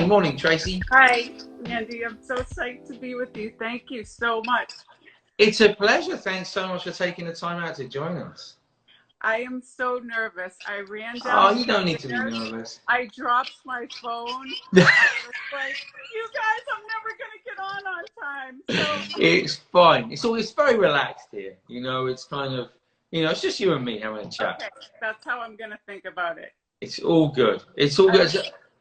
Hi, morning, Tracy. Hi, Andy. I'm so psyched to be with you. Thank you so much. It's a pleasure. Thanks so much for taking the time out to join us. I am so nervous. I ran Oh, down. you don't need to be nervous. I dropped my phone. I was like, you guys, I'm never going to get on time. So It's fine. It's very relaxed here. You know, it's kind of, it's just you and me having a chat. Okay, that's how I'm going to think about it. It's all good. It's all good.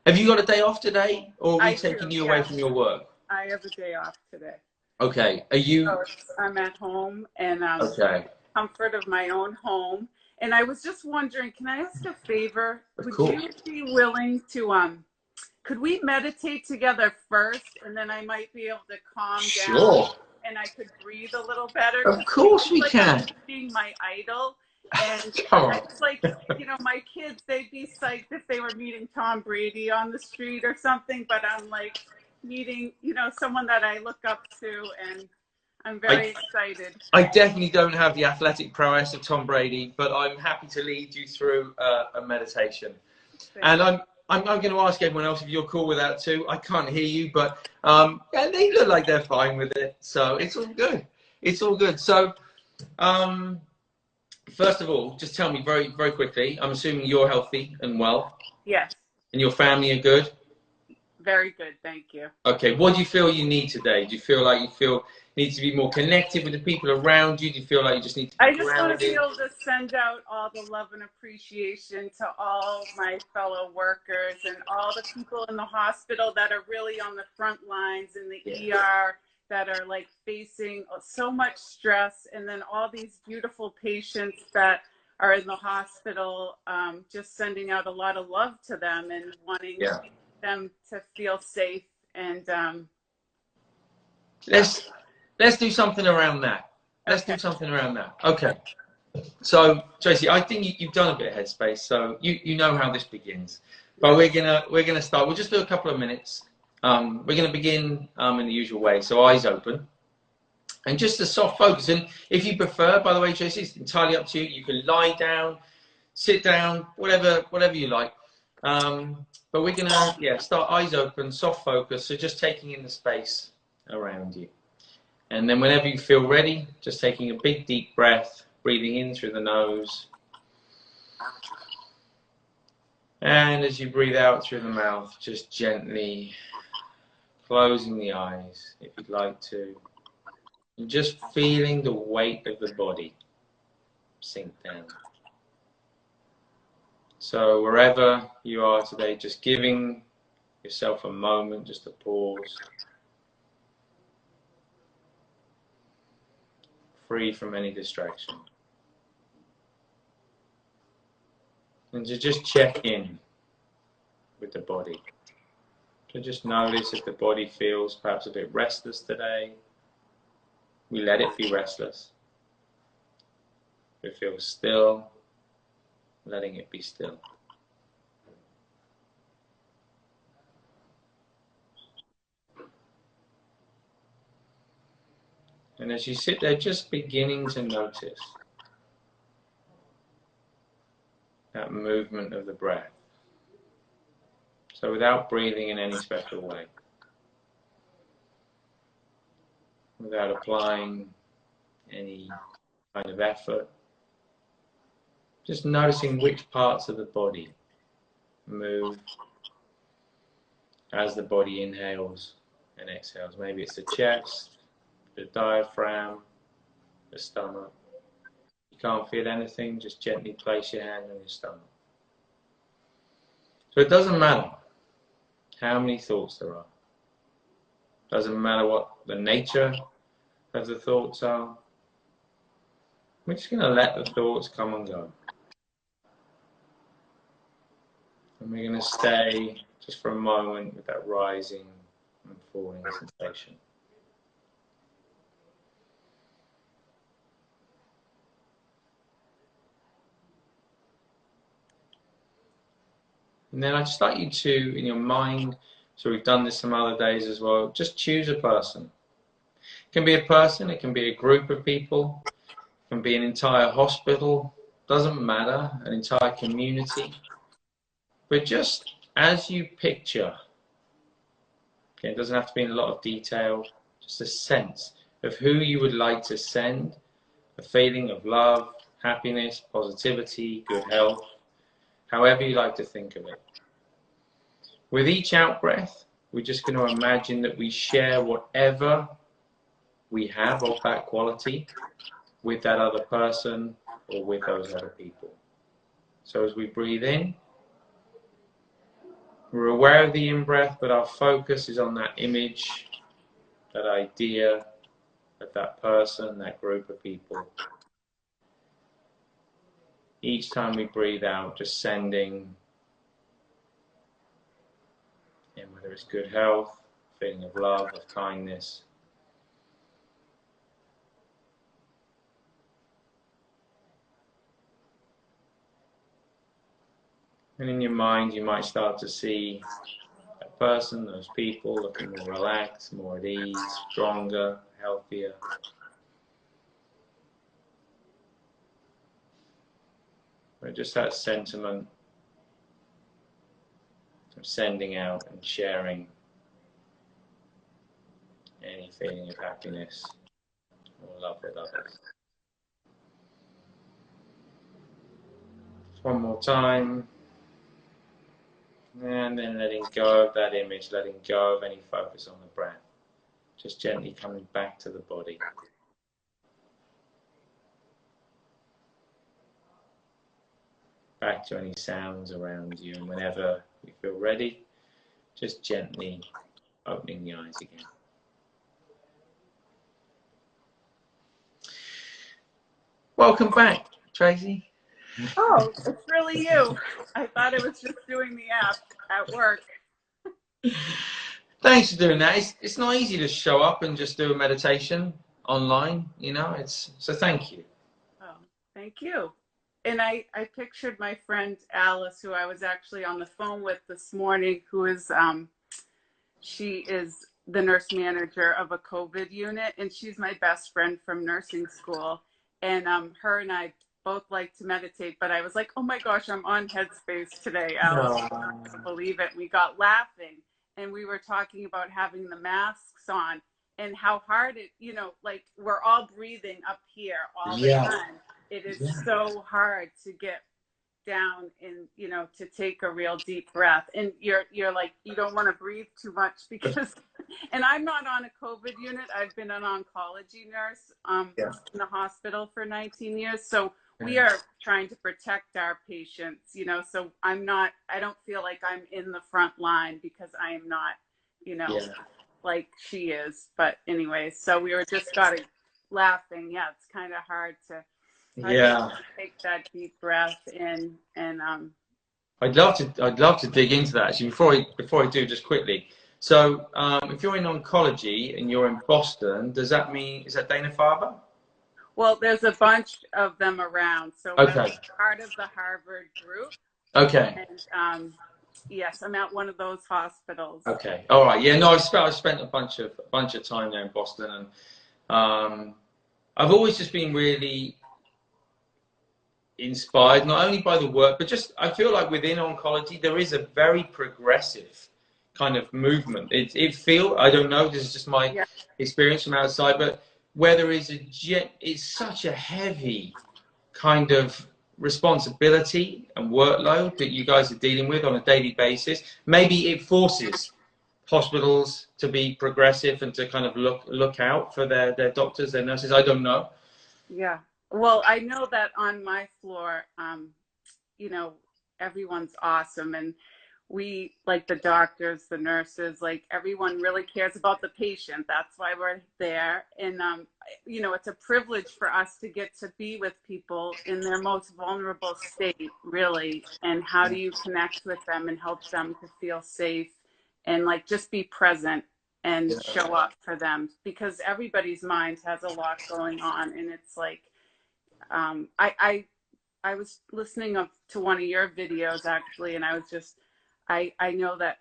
Have you got a day off today, or are we taking you away from your work? I have a day off today. Okay. Are you? So I'm at home and Okay. comfort of my own home. And I was just wondering, can I ask a favor? Of course. Would you be willing to could we meditate together first, and then I might be able to calm down and I could breathe a little better? Of course we can. I'm being my idol. And Come on. it's like, my kids, they'd be psyched if they were meeting Tom Brady on the street or something, but I'm like meeting, someone that I look up to, and I'm very excited. I definitely don't have the athletic prowess of Tom Brady, but I'm happy to lead you through a meditation. And I'm going to ask everyone else if you're cool with that too. I can't hear you, but yeah, they look like they're fine with it. So it's all good. It's all good. So first of all, just tell me very, very quickly, I'm assuming you're healthy and well? Yes. And your family are good? Very good, thank you. Okay, what do you feel you need today? Do you feel like you need to be more connected with the people around you? Do you feel like you just need to be I just grounded? want to be able to send out all the love and appreciation to all my fellow workers and all the people in the hospital that are really on the front lines in the ER, that are like facing so much stress, and then all these beautiful patients that are in the hospital, just sending out a lot of love to them and wanting them to feel safe. And let's do something around that. Let's do something around that. Okay. So Tracy, I think you've done a bit of Headspace, so you know how this begins. But we're gonna start. We'll just do a couple of minutes. We're going to begin in the usual way, so eyes open, and just a soft focus. And if you prefer, by the way, Tracy, it's entirely up to you. You can lie down, sit down, whatever you like. But we're going to start eyes open, soft focus. So just taking in the space around you, and then whenever you feel ready, just taking a big deep breath, breathing in through the nose. And as you breathe out through the mouth, just gently closing the eyes, if you'd like to, and just feeling the weight of the body sink down. So wherever you are today, just giving yourself a moment just to pause, free from any distraction. And to just check in with the body. So just notice if the body feels perhaps a bit restless today. We let it be restless. If it feels still, letting it be still. And as you sit there, just beginning to notice that movement of the breath. So without breathing in any special way, without applying any kind of effort, just noticing which parts of the body move as the body inhales and exhales. Maybe it's the chest, the diaphragm, the stomach. If you can't feel anything, just gently place your hand on your stomach. So it doesn't matter how many thoughts there are. Doesn't matter what the nature of the thoughts are. We're just going to let the thoughts come and go. And we're going to stay just for a moment with that rising and falling sensation. And then I'd just like you to, in your mind, so we've done this some other days as well, just choose a person. It can be a person, it can be a group of people, it can be an entire hospital, doesn't matter, an entire community. But just as you picture Okay, it doesn't have to be in a lot of detail, just a sense of who you would like to send a feeling of love, happiness, positivity, good health, however you like to think of it. With each out breath, we're just going to imagine that we share whatever we have of that quality with that other person or with those other people. So as we breathe in, we're aware of the in-breath, but our focus is on that image, that idea of that person, that group of people. Each time we breathe out, just sending in, whether it's good health, feeling of love, of kindness. And in your mind, you might start to see that person, those people looking more relaxed, more at ease, stronger, healthier. But just that sentiment of sending out and sharing any feeling of happiness or love with others. Just one more time. And then letting go of that image, letting go of any focus on the breath. Just gently coming back to the body. Back to any sounds around you. And whenever you feel ready, just gently opening the eyes again. Welcome back, Tracy. Oh, it's really you. I thought it was just doing the app at work. Thanks for doing that. It's not easy to show up and just do a meditation online, you know. So thank you. Oh, thank you. And I pictured my friend Alice, who I was actually on the phone with this morning, who is she is the nurse manager of a COVID unit, and she's my best friend from nursing school. And her and I both like to meditate, but I was like, oh my gosh, I'm on Headspace today, Alice. I can't believe it. We got laughing, and we were talking about having the masks on and how hard it, you know, like we're all breathing up here all the time. It is so hard to get down and, you know, to take a real deep breath. And you're like, you don't want to breathe too much because, and I'm not on a COVID unit. I've been an oncology nurse in the hospital for 19 years. So we are trying to protect our patients, you know, so I don't feel like I'm in the front line because I am not, you know, like she is. But anyway, so we were just laughing. Yeah, it's kind of hard to take that deep breath in. And I'd love to dig into that actually. Before I do, just quickly. So if you're in oncology and you're in Boston, does that mean, is that Dana-Farber? Well, there's a bunch of them around. So I'm part of the Harvard group. Okay. And yes, I'm at one of those hospitals. Okay. All right. Yeah. No, I spent a bunch of time there in Boston, and I've always just been really inspired, not only by the work, but just I feel like within oncology there is a very progressive kind of movement. I don't know. This is just my experience from outside, but where there is it's such a heavy kind of responsibility and workload that you guys are dealing with on a daily basis. Maybe it forces hospitals to be progressive and to kind of look out for their doctors, their nurses. I don't know. Yeah. Well, I know that on my floor, you know, everyone's awesome. And we, like the doctors, the nurses, like everyone really cares about the patient. That's why we're there. And, you know, it's a privilege for us to get to be with people in their most vulnerable state, really. And how do you connect with them and help them to feel safe and like just be present and show up for them, because everybody's mind has a lot going on. And it's like, I was listening to one of your videos actually, and I was just, I know that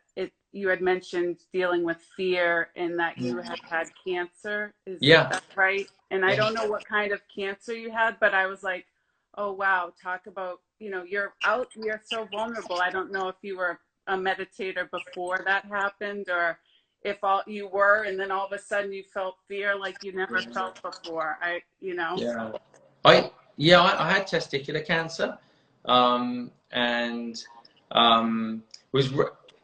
you had mentioned dealing with fear and that you had cancer. Is that right? And I don't know what kind of cancer you had, but I was like, oh wow, talk about, you know, you're so vulnerable. I don't know if you were a meditator before that happened, or, if all you were, and then all of a sudden you felt fear like you never felt before. You know. Yeah. I had testicular cancer, and was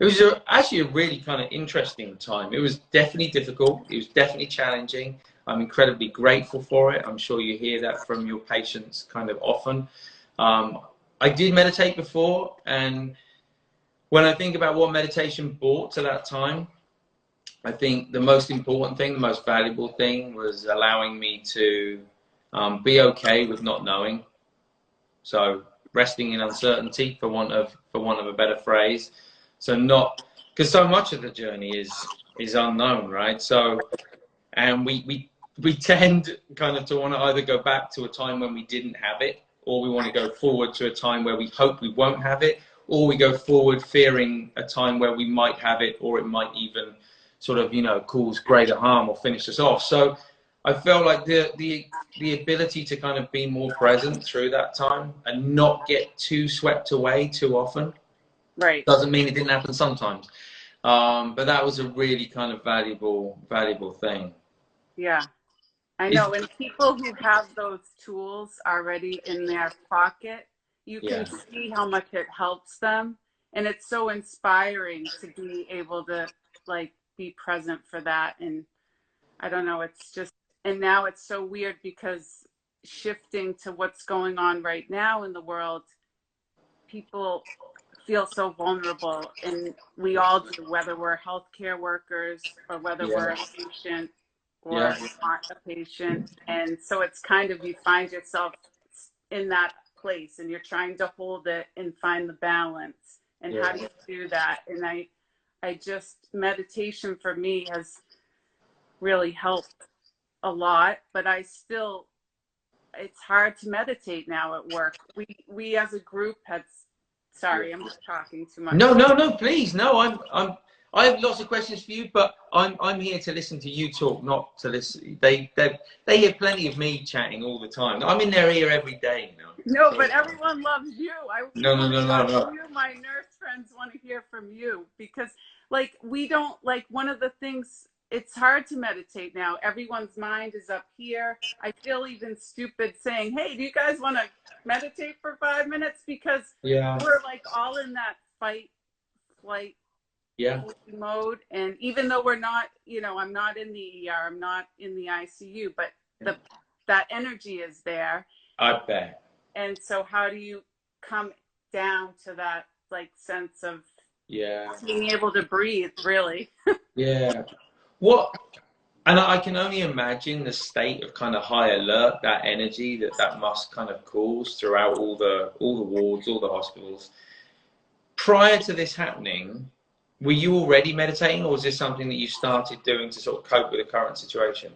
it was actually a really kind of interesting time. It was definitely difficult. It was definitely challenging. I'm incredibly grateful for it. I'm sure you hear that from your patients kind of often. I did meditate before, and when I think about what meditation brought to that time, I think the most important thing, the most valuable thing was allowing me to be okay with not knowing. So resting in uncertainty, for want of a better phrase. So not, because so much of the journey is unknown, right? So, and we tend kind of to want to either go back to a time when we didn't have it, or we want to go forward to a time where we hope we won't have it, or we go forward fearing a time where we might have it, or it might even sort of, you know, cause greater harm or finish us off. So I felt like the ability to kind of be more present through that time and not get too swept away too often. Right. Doesn't mean it didn't happen sometimes. But that was a really kind of valuable thing. Yeah, I know. And people who have those tools already in their pocket, you can see how much it helps them. And it's so inspiring to be able to like be present for that. And I don't know, it's just, and now it's so weird because shifting to what's going on right now in the world, people feel so vulnerable, and we all do, whether we're healthcare workers or whether we're a patient or not a patient. And so it's kind of, you find yourself in that place and you're trying to hold it and find the balance. And how do you do that? And I just, meditation for me has really helped a lot, but I still, it's hard to meditate now at work. We as a group had, sorry, I'm just talking too much. No, please. No, I have lots of questions for you, but I'm here to listen to you talk, not to listen. They hear plenty of me chatting all the time. I'm in their ear every day, you know. No, but everyone loves you. No. You, my nurse friends want to hear from you, because like we don't, like, one of the things, it's hard to meditate now. Everyone's mind is up here. I feel even stupid saying, hey, do you guys want to meditate for 5 minutes? Because we're like all in that fight, flight mode. And even though we're not, you know, I'm not in the ER, I'm not in the ICU, but that energy is there. I bet. And so how do you come down to that like sense of being able to breathe, really? What, and I can only imagine the state of kind of high alert, that energy that must kind of cause throughout all the wards, all the hospitals. Prior to this happening, were you already meditating, or was this something that you started doing to sort of cope with the current situation?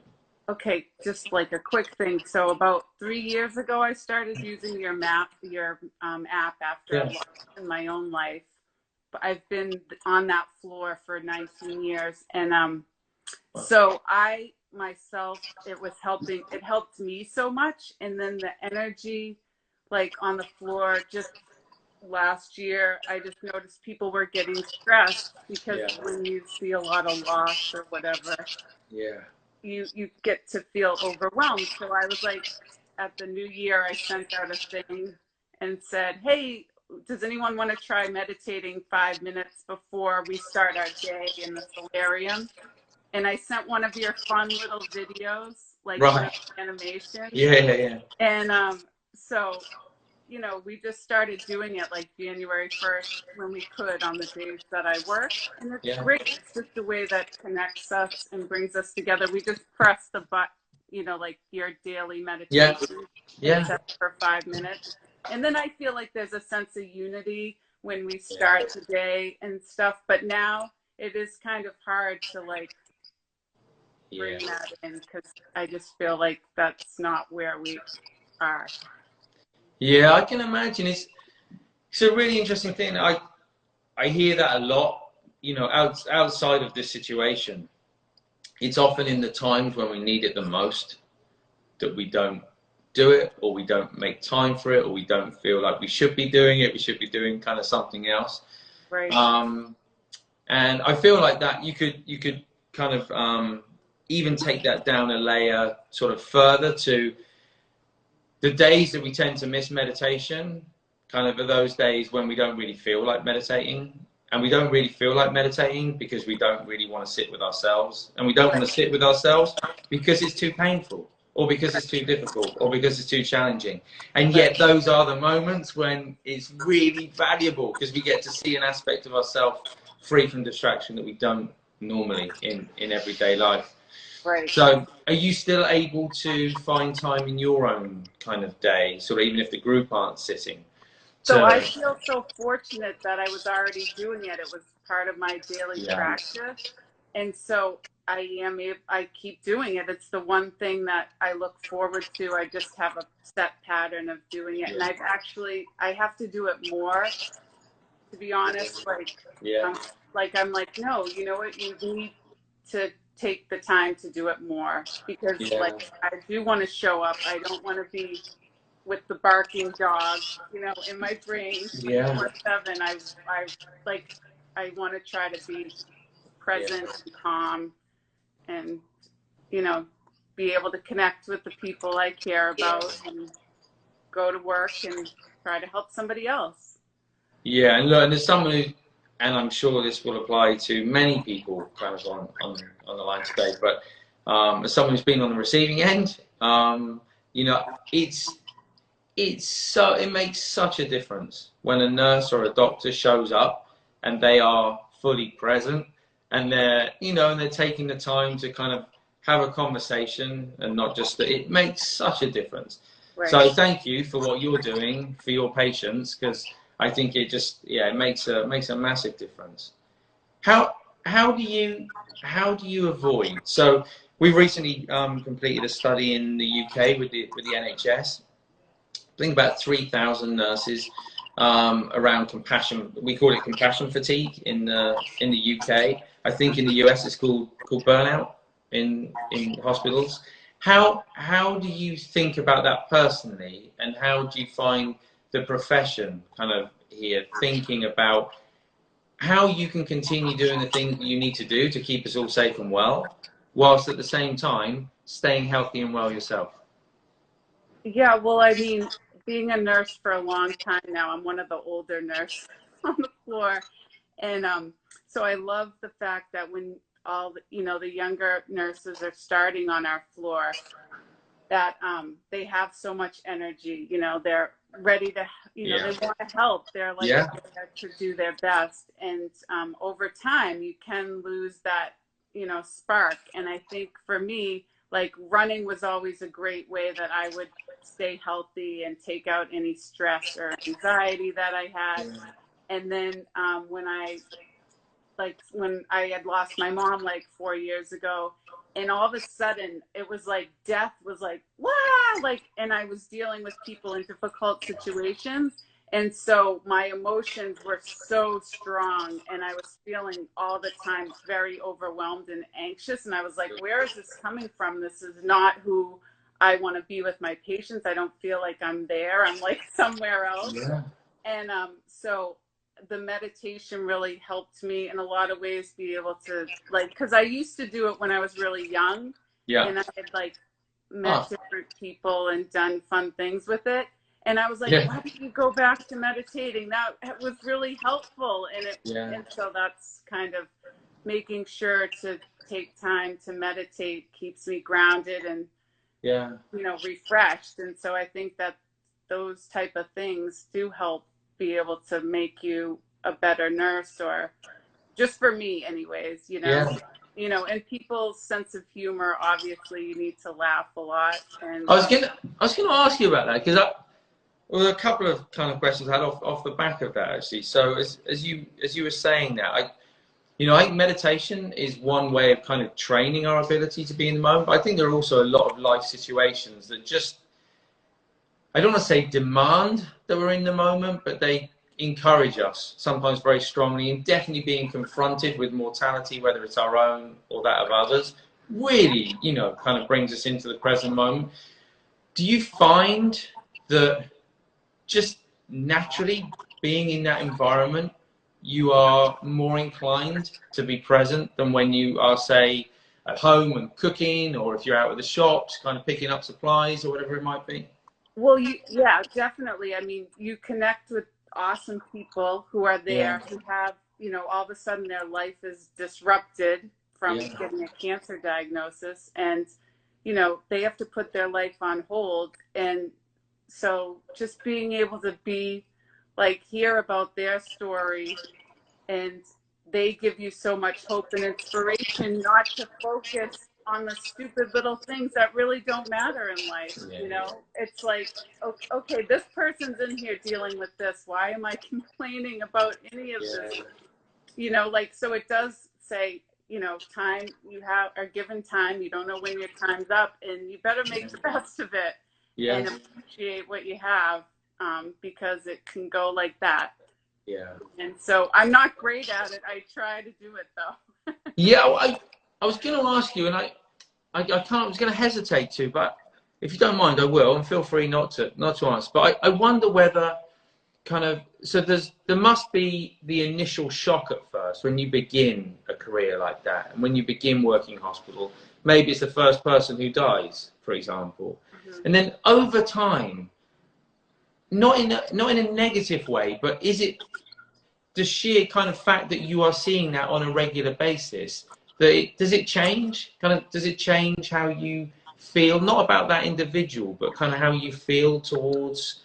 Okay, just like a quick thing. So about 3 years ago, I started using your app after I lost in my own life. But I've been on that floor for 19 years. And so I myself, it helped me so much. And then the energy, like on the floor, just last year, I just noticed people were getting stressed because when you see a lot of loss or whatever, you get to feel overwhelmed. So I was like, at the new year, I sent out a thing and said, hey, does anyone want to try meditating 5 minutes before we start our day in the solarium? And I sent one of your fun little videos, like animation. And so, you know, we just started doing it like January 1st when we could on the days that I work. And it's great. It's just the way that connects us and brings us together. We just press the button, you know, like your daily meditation for 5 minutes. And then I feel like there's a sense of unity when we start the day and stuff. But now it is kind of hard to like bring that in, because I just feel like that's not where we are. Yeah, I can imagine. It's a really interesting thing. I hear that a lot, you know, outside of this situation. It's often in the times when we need it the most that we don't do it, or we don't make time for it, or we don't feel like we should be doing it. We should be doing kind of something else. Right. And I feel like that you could kind of even take that down a layer sort of further to the days that we tend to miss meditation, kind of are those days when we don't really feel like meditating. And we don't really feel like meditating because we don't really want to sit with ourselves. And we don't want to sit with ourselves because it's too painful, or because it's too difficult, or because it's too challenging. And yet those are the moments when it's really valuable, because we get to see an aspect of ourselves free from distraction that we don't normally in everyday life. Right. So are you still able to find time in your own kind of day, sort of even if the group aren't sitting? So I feel so fortunate that I was already doing it. It was part of my daily practice. And so I keep doing it. It's the one thing that I look forward to. I just have a set pattern of doing it. And I have to do it more, to be honest. I'm like, no, you know what? You need to take the time to do it more, because like, I do want to show up. I don't want to be with the barking dog, you know, in my brain. 24/7. I want to try to be present and calm, and, you know, be able to connect with the people I care about, and go to work and try to help somebody else. Yeah, and look, and there's someone who, and I'm sure this will apply to many people kind of on the line today, but as someone who's been on the receiving end, you know, it makes such a difference when a nurse or a doctor shows up and they are fully present, and they're, you know, and they're taking the time to kind of have a conversation, and not just that. It makes such a difference. Right. So thank you for what you're doing for your patients, because I think it just, it makes a massive difference. How do you avoid? So we've recently completed a study in the UK with the NHS. I think about 3,000 nurses around compassion. We call it compassion fatigue in the UK. I think in the US it's called burnout in hospitals. How do you think about that personally, and how do you find the profession kind of here thinking about how you can continue doing the things that you need to do to keep us all safe and well, whilst at the same time staying healthy and well yourself? Yeah, well, I mean, being a nurse for a long time now, I'm one of the older nurses on the floor. And so I love the fact that when all the, you know, the younger nurses are starting on our floor, that they have so much energy, you know, they're ready to, you know, they want to help. They're like there to do their best. And over time, you can lose that, you know, spark. And I think for me, like, running was always a great way that I would stay healthy and take out any stress or anxiety that I had. And then when I had lost my mom like 4 years ago, and all of a sudden it was like death was like, wow, like, and I was dealing with people in difficult situations. And so my emotions were so strong, and I was feeling all the time very overwhelmed and anxious. And I was like, where is this coming from? This is not who I want to be with my patients. I don't feel like I'm there. I'm like somewhere else. Yeah. And so the meditation really helped me in a lot of ways be able to, like, because I used to do it when I was really young. Yeah. And I had like met different people and done fun things with it. And I was like, why did you go back to meditating? That was really helpful. And so that's kind of making sure to take time to meditate keeps me grounded and, you know, refreshed. And so I think that those type of things do help be able to make you a better nurse, or just for me anyways, you know. You know, and people's sense of humor, obviously you need to laugh a lot. And I was gonna ask you about that, because a couple of kind of questions I had off the back of that, actually. So as you were saying that, I think meditation is one way of kind of training our ability to be in the moment. But I think there are also a lot of life situations that just, I don't want to say demand that we're in the moment, but they encourage us sometimes very strongly, and definitely being confronted with mortality, whether it's our own or that of others, really, you know, kind of brings us into the present moment. Do you find that just naturally being in that environment, you are more inclined to be present than when you are, say, at home and cooking, or if you're out at the shops, kind of picking up supplies or whatever it might be? Well, yeah, definitely. I mean, you connect with awesome people who are there, Yeah. who have, you know, all of a sudden their life is disrupted from Yeah. getting a cancer diagnosis, and, you know, they have to put their life on hold. And so just being able to be like, hear about their story, and they give you so much hope and inspiration not to focus on the stupid little things that really don't matter in life. Yeah. You know, it's like, okay, this person's in here dealing with this. Why am I complaining about any of this? You know, like, so it does say, you know, time, you are given time. You don't know when your time's up, and you better make the best of it and appreciate what you have, because it can go like that. Yeah. And so I'm not great at it. I try to do it though. Yeah, I was going to ask you, and I can't. I was going to hesitate to, but if you don't mind, I will, and feel free not to ask. But I wonder whether kind of, so there must be the initial shock at first when you begin a career like that, and when you begin working in hospital. Maybe it's the first person who dies, for example, and then over time, not in a negative way, but is it the sheer kind of fact that you are seeing that on a regular basis, does it change? Does it change how you feel? Not about that individual, but kind of how you feel towards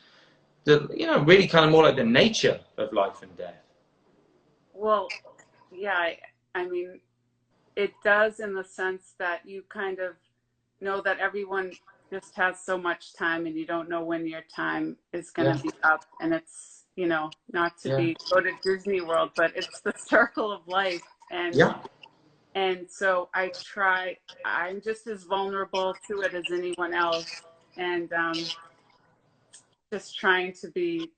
the, you know, really kind of more like the nature of life and death. Well, yeah, I mean, it does, in the sense that you kind of know that everyone just has so much time, and you don't know when your time is going to be up. And it's, you know, not to go to Disney World, but it's the circle of life. And so I'm just as vulnerable to it as anyone else. And just trying to be,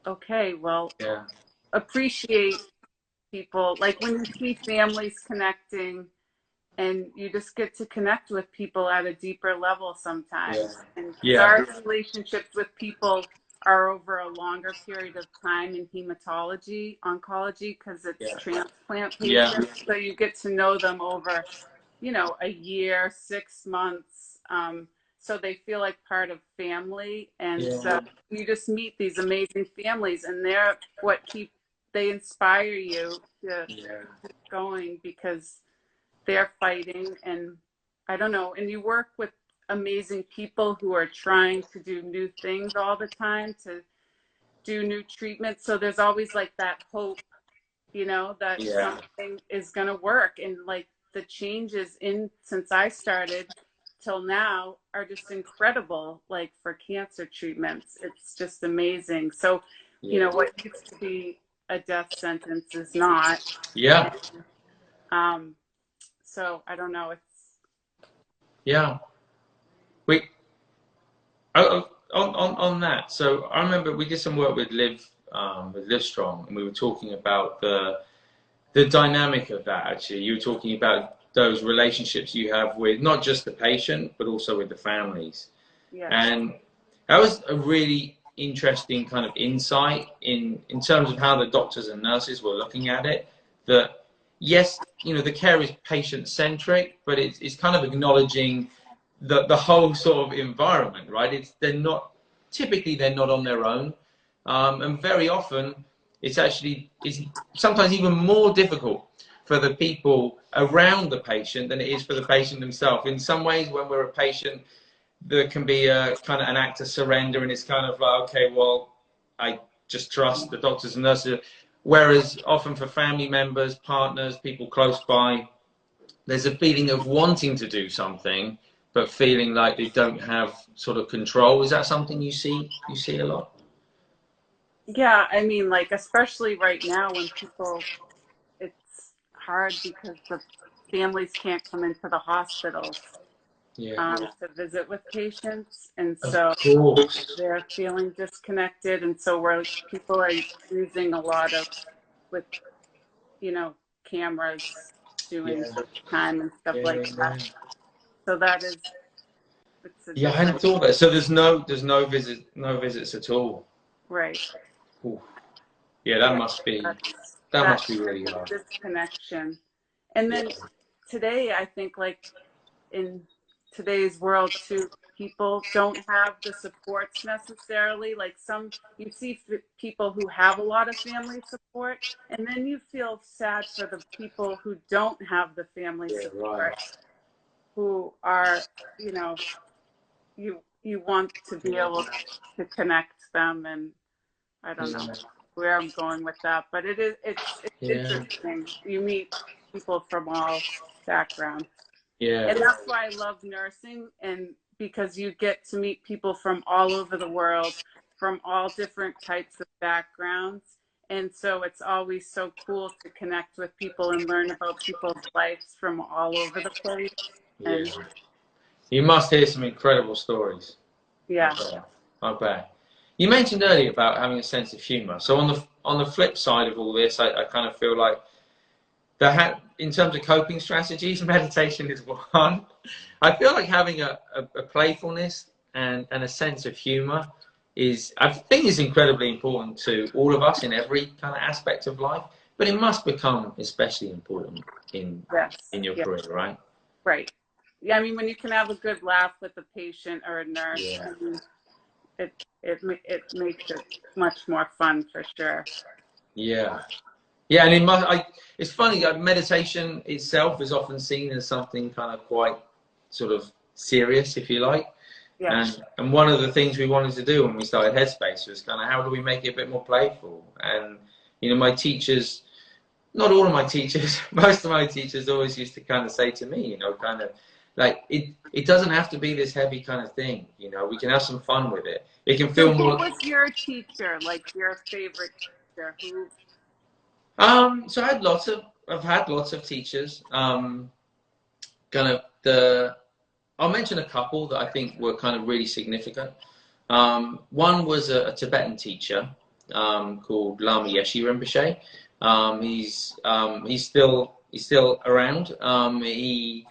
okay, well, appreciate people. Like when you see families connecting, and you just get to connect with people at a deeper level sometimes. And our relationships with people are over a longer period of time in hematology, oncology, because it's transplant patients. So you get to know them over, you know, a year, 6 months. So they feel like part of family. And so you just meet these amazing families, and they're what they inspire you to keep going, because they're fighting. And I don't know, and you work with amazing people who are trying to do new things all the time, to do new treatments. So there's always like that hope, you know, that something is going to work. And like the changes since I started till now are just incredible. Like for cancer treatments, it's just amazing. So, you know, what used to be a death sentence is not. And, so I don't know. On that. So I remember we did some work with Livestrong, and we were talking about the dynamic of that. Actually, you were talking about those relationships you have with not just the patient, but also with the families. And that was a really interesting kind of insight in terms of how the doctors and nurses were looking at it. That yes, you know, the care is patient-centric, but it's kind of acknowledging the whole sort of environment, right? They're not on their own, and very often it's sometimes even more difficult for the people around the patient than it is for the patient themselves. In some ways, when we're a patient, there can be a kind of an act of surrender, and it's kind of like, okay, well, I just trust the doctors and nurses. Whereas often for family members, partners, people close by, there's a feeling of wanting to do something, but feeling like they don't have sort of control. Is that something you see a lot? Yeah, I mean, like, especially right now when it's hard because the families can't come into the hospitals to visit with patients. And so they're feeling disconnected. And so people are using a lot with, you know, cameras, doing time and stuff like that. So that is, I hadn't thought that. So there's no visits at all. Right. Ooh. Yeah, that must be really hard. Disconnection. And then today, I think, like in today's world too, people don't have the supports necessarily. Like you see people who have a lot of family support, and then you feel sad for the people who don't have the family support, right. who are, you know, you want to be able to connect them. And I don't know where I'm going with that, but it's interesting. You meet people from all backgrounds. Yeah. And that's why I love nursing, and because you get to meet people from all over the world, from all different types of backgrounds. And so it's always so cool to connect with people and learn about people's lives from all over the place. And Yeah. You must hear some incredible stories. yeah. I bet. You mentioned earlier about having a sense of humor. So on the flip side of all this, I kind of feel like in terms of coping strategies, meditation is one. I feel like having a playfulness and a sense of humor I think is incredibly important to all of us in every kind of aspect of life, but it must become especially important in your career, right? Right. Yeah, I mean, when you can have a good laugh with a patient or a nurse, I mean, it makes it much more fun for sure. Yeah. Yeah, and it's funny, meditation itself is often seen as something kind of quite sort of serious, if you like. Yeah. And one of the things we wanted to do when we started Headspace was kind of how do we make it a bit more playful? And, you know, my teachers, not all of my teachers, most of my teachers always used to kind of say to me, you know, kind of like, it doesn't have to be this heavy kind of thing, you know, we can have some fun with it. It can feel more... Who was your teacher, like your favorite teacher? Who... So I've had lots of teachers. I'll mention a couple that I think were kind of really significant. One was a Tibetan teacher called Lama Yeshe Rinpoche. He's still around. He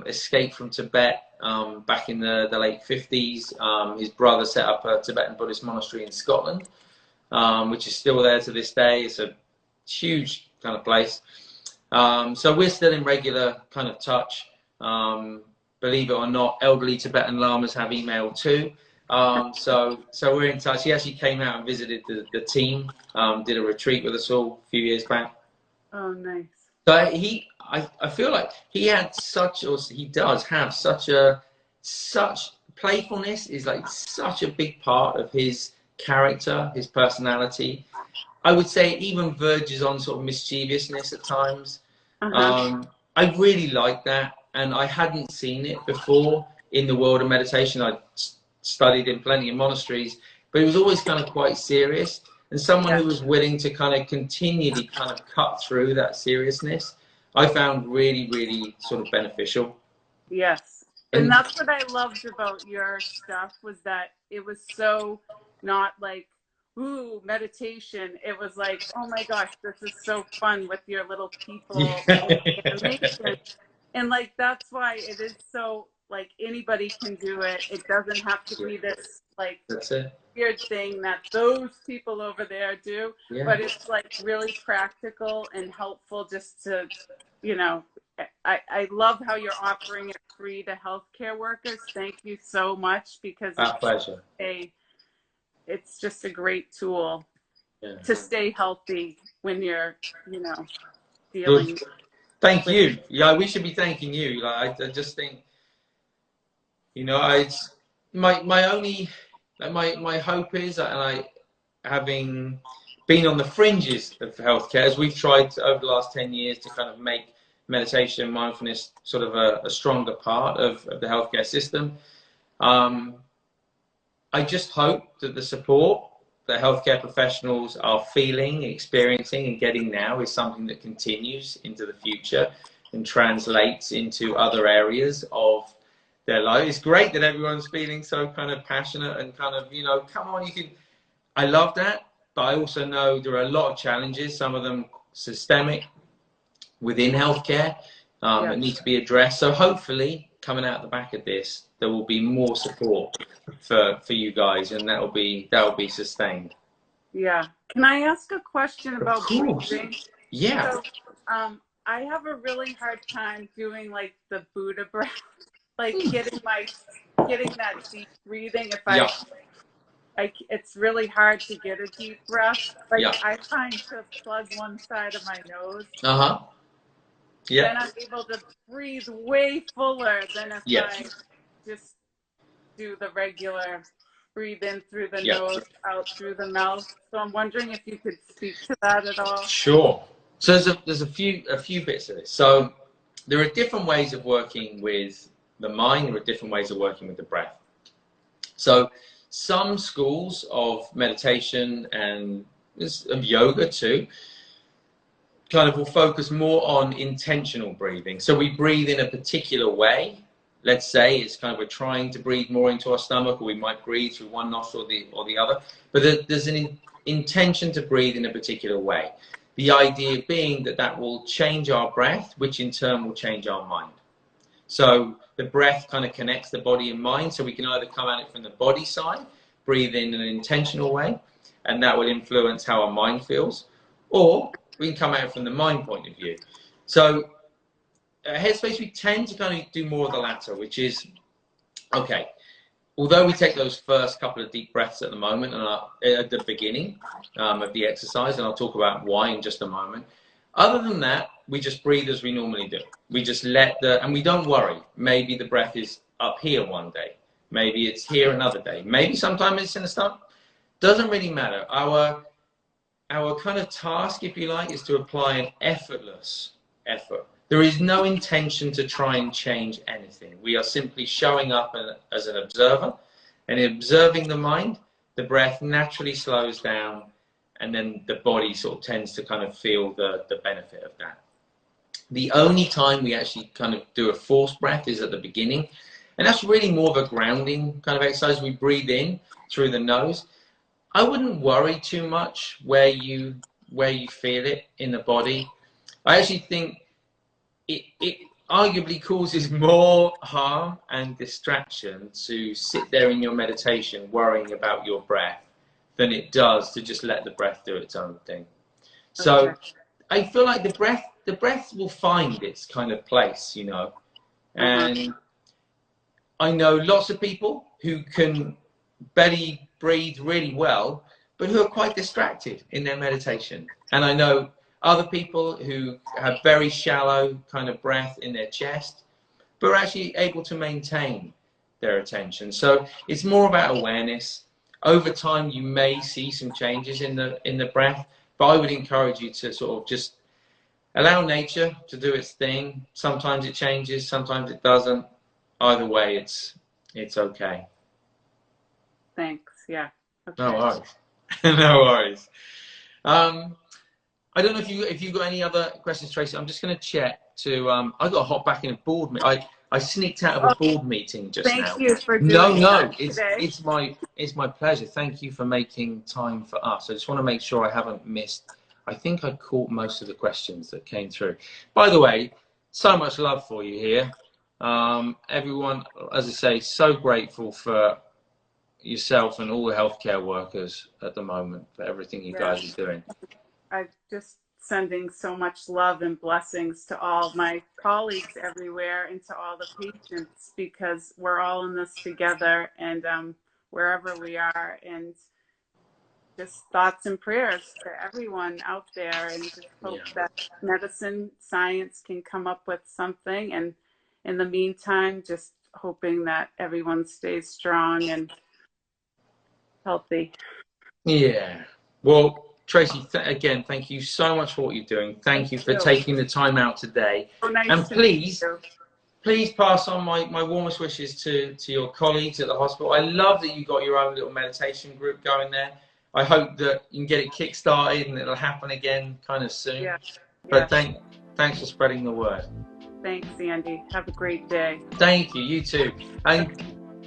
escaped from Tibet back in the late 50s. His brother set up a Tibetan Buddhist monastery in Scotland, which is still there to this day. It's a huge kind of place. So we're still in regular kind of touch. Believe it or not, elderly Tibetan lamas have email too. So we're in touch. He actually came out and visited the team, did a retreat with us all a few years back. Oh, nice. So I feel like he does have such playfulness is like such a big part of his character, his personality. I would say it even verges on sort of mischievousness at times. I really like that, and I hadn't seen it before in the world of meditation. I'd studied in plenty of monasteries, but it was always kind of quite serious. And someone who was willing to kind of continually kind of cut through that seriousness, I found really, really sort of beneficial. Yes. And that's what I loved about your stuff, was that it was so not like, ooh, meditation. It was like, oh my gosh, this is so fun with your little people animation. And like, that's why it is so, like, anybody can do it. It doesn't have to be this like weird thing that those people over there do, but it's like really practical and helpful just to, you know, I love how you're offering it free to healthcare workers. Thank you so much, because our pleasure. It's just a great tool to stay healthy when you're, you know, dealing. Thank you. Yeah, we should be thanking you. Like, I just think, you know, it's my only, my hope is, and having been on the fringes of healthcare, as we've tried over the last 10 years to kind of make meditation and mindfulness sort of a stronger part of the healthcare system. I just hope that the support that healthcare professionals are feeling, experiencing, and getting now is something that continues into the future and translates into other areas of their life. It's great that everyone's feeling so kind of passionate and kind of, you know, come on, you can. I love that, but I also know there are a lot of challenges, some of them systemic within healthcare that need to be addressed. So hopefully, coming out the back of this, there will be more support for you guys, and that will be sustained. Yeah. Can I ask a question about breathing? Yeah. So, I have a really hard time doing like the Buddha breath, like getting that deep breathing. It's really hard to get a deep breath. Like I find to plug one side of my nose. Then I'm able to breathe way fuller than if I just do the regular breathe in through the nose, out through the mouth. So I'm wondering if you could speak to that at all. Sure. So there's a few bits of this. So there are different ways of working with the mind. There are different ways of working with the breath. So some schools of meditation and of yoga too kind of will focus more on intentional breathing. So we breathe in a particular way. Let's say it's kind of we're trying to breathe more into our stomach, or we might breathe through one nostril or the other. But there's an intention to breathe in a particular way. The idea being that will change our breath, which in turn will change our mind. So the breath kind of connects the body and mind. So we can either come at it from the body side, breathe in an intentional way, and that will influence how our mind feels, or we can come at it from the mind point of view. So Headspace, we tend to kind of do more of the latter, which is, okay, although we take those first couple of deep breaths at the moment and at the beginning of the exercise, and I'll talk about why in just a moment, other than that, we just breathe as we normally do. We just and we don't worry. Maybe the breath is up here one day. Maybe it's here another day. Maybe sometimes it's in the stomach. Doesn't really matter. Our kind of task, if you like, is to apply an effortless effort. There is no intention to try and change anything. We are simply showing up as an observer, and in observing the mind, the breath naturally slows down, and then the body sort of tends to kind of feel the benefit of that. The only time we actually kind of do a forced breath is at the beginning, and that's really more of a grounding kind of exercise. We breathe in through the nose. I wouldn't worry too much where you feel it in the body. I actually think it arguably causes more harm and distraction to sit there in your meditation worrying about your breath than it does to just let the breath do its own thing. So I feel like the breath will find its kind of place, you know. And I know lots of people who can belly breathe really well, but who are quite distracted in their meditation. And I know other people who have very shallow kind of breath in their chest, but are actually able to maintain their attention. So it's more about awareness. Over time, you may see some changes in the breath, but I would encourage you to sort of just allow nature to do its thing. Sometimes it changes, sometimes it doesn't. Either way, it's okay. Thanks. Yeah. Okay. No worries. No worries. I don't know if you got any other questions, Tracy. I'm just going to check to. I got to hop back in a board meeting. I sneaked out of a board meeting just now. Thank you for doing that today. It's my pleasure. Thank you for making time for us. I just want to make sure I haven't missed. I think I caught most of the questions that came through. By the way, so much love for you here. Everyone, as I say, so grateful for yourself and all the healthcare workers at the moment for everything you guys are doing. I'm just sending so much love and blessings to all my colleagues everywhere and to all the patients, because we're all in this together, and wherever we are, and just thoughts and prayers to everyone out there, and just hope that medicine, science can come up with something. And in the meantime, just hoping that everyone stays strong and healthy. Yeah. Well, Tracy, again, thank you so much for what you're doing. Thank you for taking the time out today. So nice and to please pass on my warmest wishes to your colleagues at the hospital. I love that you got your own little meditation group going there. I hope that you can get it kick-started and it'll happen again kind of soon. But thanks for spreading the word. Thanks, Andy. Have a great day. Thank you. You too. And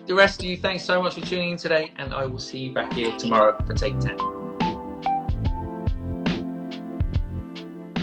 the rest of you, thanks so much for tuning in today, and I will see you back here tomorrow for Take 10.